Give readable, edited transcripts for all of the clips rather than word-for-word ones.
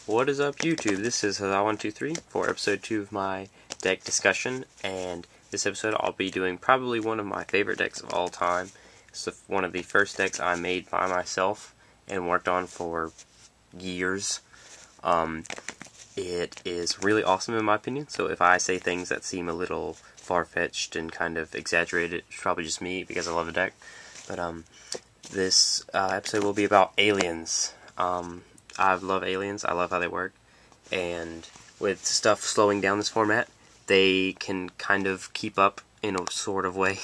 What is up, YouTube? This is Hazal123 for episode 2 of my deck discussion, and this episode I'll be doing probably one of my favorite decks of all time. It's one of the first decks I made by myself and worked on for years. It is really awesome in my opinion, so if I say things that seem a little far-fetched and kind of exaggerated, it's probably just me because I love the deck. But this episode will be about aliens. I love aliens, I love how they work, and with stuff slowing down this format, they can kind of keep up in a sort of way,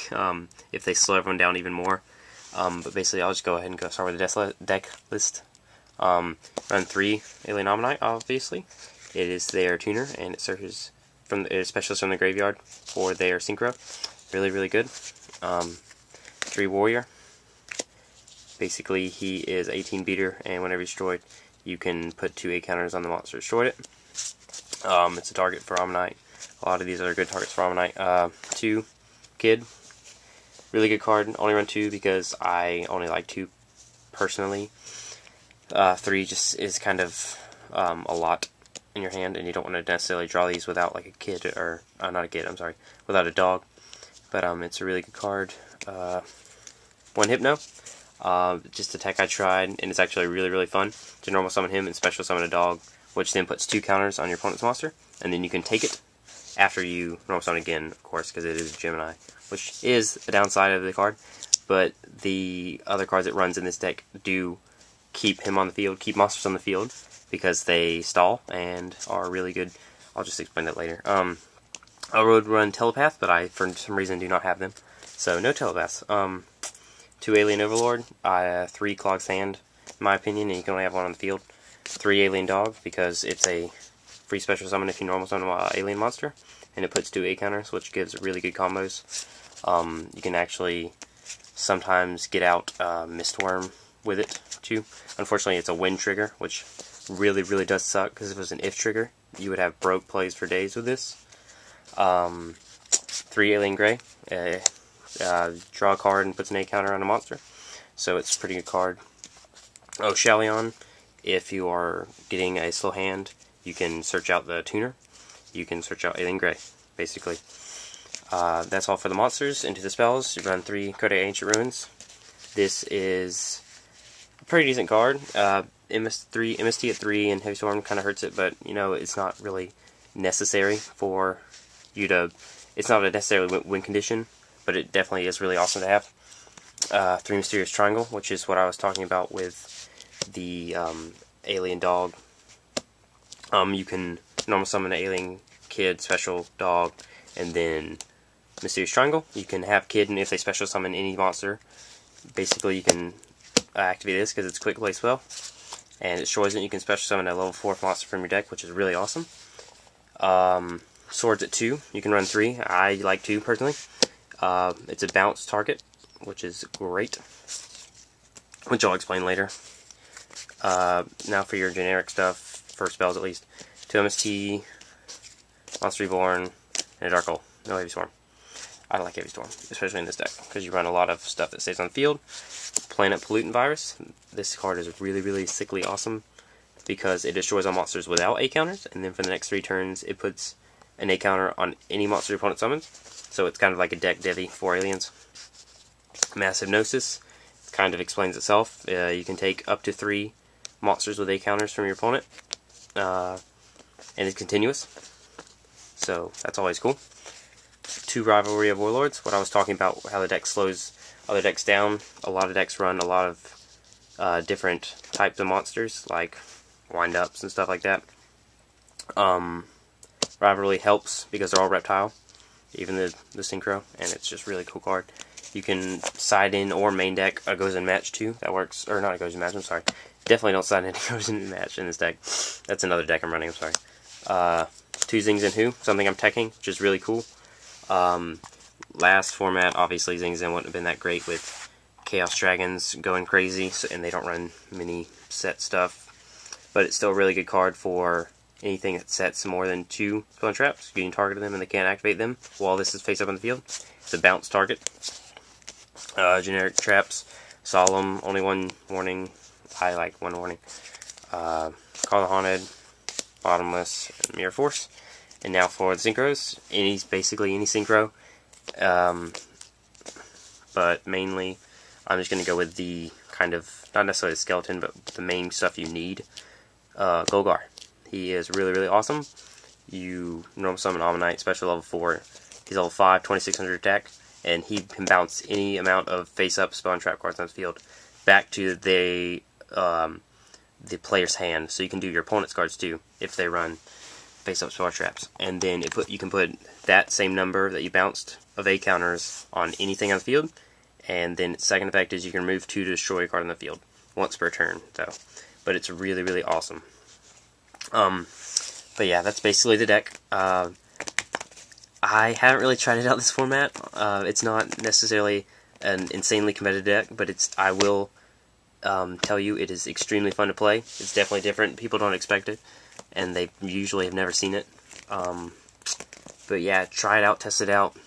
if they slow everyone down even more. But basically I'll just go ahead and start with the deck list. Run 3 Alien Omnite, obviously. It is their tuner, and it searches from the specialist from the graveyard for their synchro. Really, really good. 3 Warrior. Basically, he is 18 beater, and whenever he's destroyed, you can put 2 8 counters on the monster destroyed it. It's a target for Omnite. A lot of these are good targets for Omnite. 2 Kid. Really good card. Only run 2 because I only like 2 personally. 3 just is kind of a lot in your hand, and you don't want to necessarily draw these without like a kid, or not a kid, I'm sorry, without a dog. But it's a really good card. 1 Hypno. Just a tech I tried, and it's actually really, really fun to normal summon him and special summon a dog, which then puts 2 counters on your opponent's monster, and then you can take it after you normal summon again, of course, because it is a Gemini, which is a downside of the card. But the other cards it runs in this deck do keep him on the field, keep monsters on the field, because they stall and are really good. I'll just explain that later. I would run Telepath, but I, for some reason, do not have them, so no Telepaths. 2 Alien Overlord, 3 Clogged Sand, in my opinion, and you can only have 1 on the field. 3 Alien Dog, because it's a free special summon if you normal summon an alien monster, and it puts 2 8 counters, which gives really good combos. You can actually sometimes get out Mistworm with it, too. Unfortunately, it's a win trigger, which really, really does suck, because if it was an if trigger, you would have broke plays for days with this. 3 Alien Grey. Draw a card and puts an 8 counter on a monster, so it's a pretty good card. Oh, Shalion, if you are getting a slow hand, you can search out the tuner, you can search out Alien Grey, basically. That's all for the monsters. Into the spells, you run 3 Code Ancient Ruins. This is a pretty decent card. MST at 3 and Heavy Storm kind of hurts it, but you know, it's not really necessary for you to, it's not a necessarily win condition, but it definitely is really awesome to have. 3 Mysterious Triangle, which is what I was talking about with the Alien Dog. You can normal summon an Alien Kid, Special Dog, and then Mysterious Triangle. You can have Kid, and if they special summon any monster, basically you can activate this because it's quick play spell, and it destroys it. You can special summon a level 4 monster from your deck, which is really awesome. Swords at 2. You can run 3. I like 2 personally. It's a bounce target, which is great, which I'll explain later. Now for your generic stuff, for spells at least. 2 MST, Monster Reborn, and a Dark Hole. No Heavy Storm. I don't like Heavy Storm, especially in this deck, because you run a lot of stuff that stays on the field. Planet Pollutant Virus. This card is really, really sickly awesome, because it destroys all monsters without 8 counters, and then for the next 3 turns, it puts an 8 counter on any monster your opponent summons. So it's kind of like a deck Devi for aliens. Mass Hypnosis kind of explains itself. You can take up to 3 monsters with 8 counters from your opponent, and it's continuous. So that's always cool. 2 Rivalry of Warlords. What I was talking about, how the deck slows other decks down. A lot of decks run a lot of different types of monsters, like wind-ups and stuff like that. Rivalry helps because they're all reptile, even the synchro, and it's just really cool card. You can side in or main deck a Goes in Match too. That works, or not a Goes in Match, I'm sorry. Definitely don't side in a Goes in Match in this deck. That's another deck I'm running, I'm sorry. 2 Zing Zen Who, something I'm teching, which is really cool. Last format, obviously Zing Zen wouldn't have been that great with Chaos Dragons going crazy, and they don't run mini set stuff. But it's still a really good card for anything that sets more than 2 spell traps. You can target them and they can't activate them while this is face up on the field. It's a bounce target. Generic traps. Solemn, only 1 warning. I like 1 warning. Call the Haunted. Bottomless, and Mirror Force. And now for the synchros, basically any synchro, but mainly I'm just going to go with the kind of, not necessarily the skeleton, but the main stuff you need. Golgar. He is really, really awesome. You normal summon Ammonite, special level 4. He's level 5, 2600 attack, and he can bounce any amount of face-up spawn trap cards on the field back to the player's hand. So you can do your opponent's cards too, if they run face-up spawn traps. And then you can put that same number that you bounced of A counters on anything on the field. And then its second effect is you can remove 2 to destroy a card on the field once per turn. But it's really, really awesome. But yeah, that's basically the deck. I haven't really tried it out this format. It's not necessarily an insanely competitive deck, but I will tell you it is extremely fun to play. It's definitely different. People don't expect it, and they usually have never seen it. But yeah, try it out, test it out.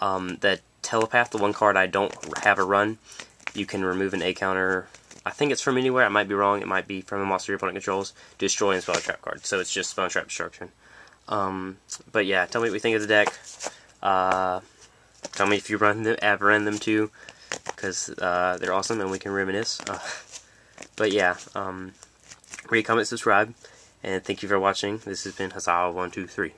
The Telepath, the one card I don't have a run, you can remove an A counter. I think it's from anywhere. I might be wrong. It might be from a monster your opponent controls. Destroy and spell trap card. So it's just spell trap destruction. But yeah, tell me what you think of the deck. Tell me if you have run them too, because they're awesome and we can reminisce. But yeah, rate, comment, subscribe, and thank you for watching. This has been Hazawa123.